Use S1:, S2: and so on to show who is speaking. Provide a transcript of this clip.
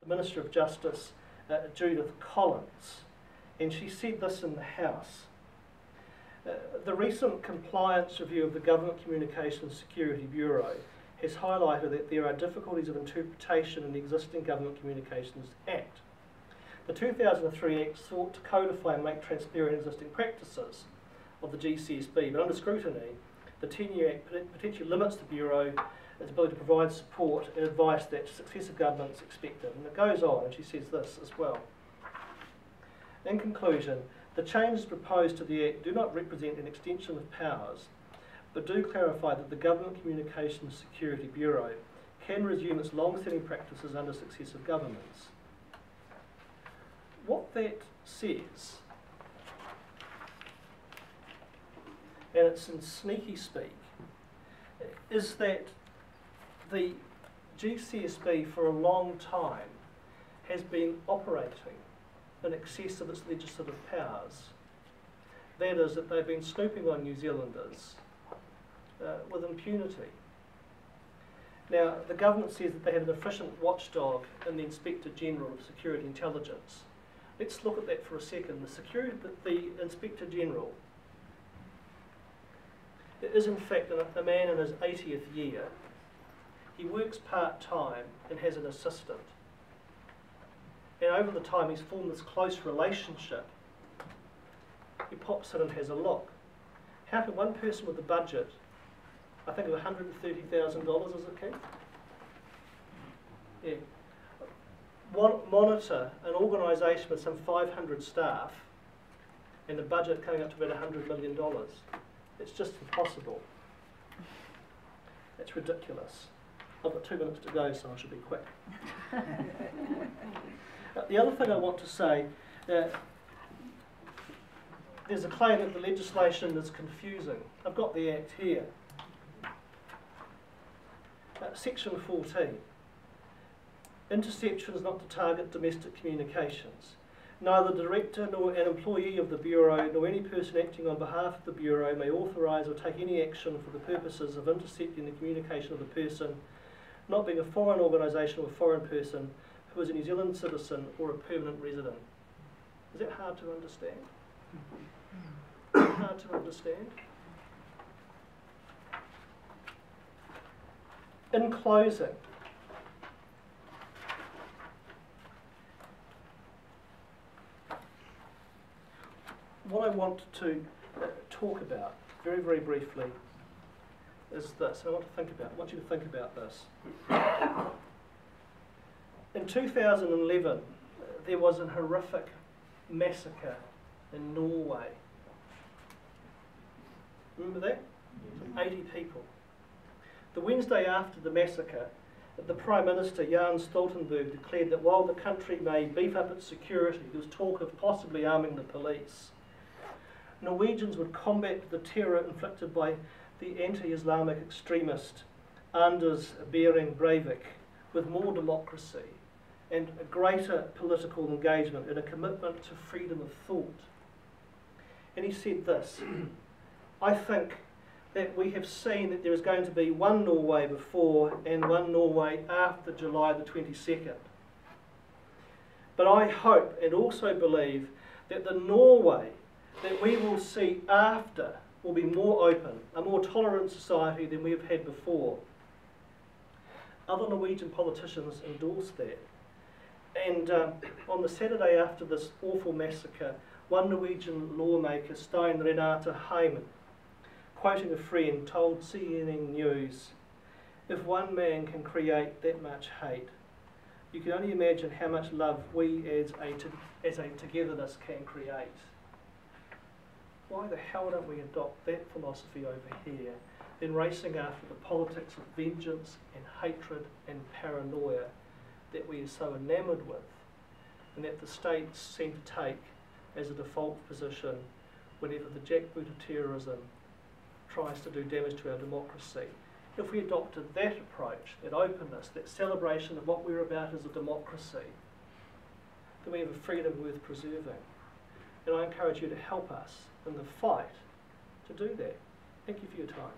S1: the Minister of Justice, Judith Collins, and she said this in the House. The recent compliance review of the Government Communications Security Bureau has highlighted that there are difficulties of interpretation in the existing Government Communications Act. The 2003 Act sought to codify and make transparent existing practices of the GCSB, but under scrutiny, the 10-year Act potentially limits the Bureau its ability to provide support and advice that successive governments expected. And it goes on, and she says this as well. In conclusion, the changes proposed to the Act do not represent an extension of powers, but do clarify that the Government Communications Security Bureau can resume its long-standing practices under successive governments. What that says, and it's in sneaky speak, is that the GCSB for a long time has been operating in excess of its legislative powers. That is, that they've been snooping on New Zealanders with impunity. Now, the government says that they have an efficient watchdog in the Inspector General of Security Intelligence. Let's look at that for a second. The Inspector General is in fact a man in his 80th year. He works part-time and has an assistant. And over the time he's formed this close relationship. He pops in and has a look. How can one person with a budget, I think of $130,000, is it, Keith? Yeah. Monitor an organisation with some 500 staff and a budget coming up to about $100 million. It's just impossible. It's ridiculous. I've got 2 minutes to go, so I should be quick. The other thing I want to say, there's a claim that the legislation is confusing. I've got the Act here. Section 14. Interception is not to target domestic communications. Neither the director nor an employee of the Bureau nor any person acting on behalf of the Bureau may authorise or take any action for the purposes of intercepting the communication of a person not being a foreign organisation or a foreign person who is a New Zealand citizen or a permanent resident. Is that hard to understand? Hard to understand? In closing, what I want to talk about very, very briefly is this. I want you to think about this. In 2011, there was a horrific massacre in Norway. Remember that? Some 80 people. The Wednesday after the massacre, the Prime Minister, Jens Stoltenberg, declared that while the country may beef up its security, there was talk of possibly arming the police. Norwegians would combat the terror inflicted by the anti-Islamic extremist Anders Behring Breivik with more democracy and a greater political engagement and a commitment to freedom of thought. And he said this, I think that we have seen that there is going to be one Norway before and one Norway after July the 22nd. But I hope and also believe that the Norway that we will see after will be more open, a more tolerant society than we have had before. Other Norwegian politicians endorsed that. And on the Saturday after this awful massacre, one Norwegian lawmaker, Stein Renate Heimann, quoting a friend, told CNN News, if one man can create that much hate, you can only imagine how much love we as a togetherness can create. Why the hell don't we adopt that philosophy over here than racing after the politics of vengeance and hatred and paranoia that we are so enamoured with and that the states seem to take as a default position whenever the jackboot of terrorism tries to do damage to our democracy. If we adopted that approach, that openness, that celebration of what we're about as a democracy, then we have a freedom worth preserving. And I encourage you to help us in the fight to do that. Thank you for your time.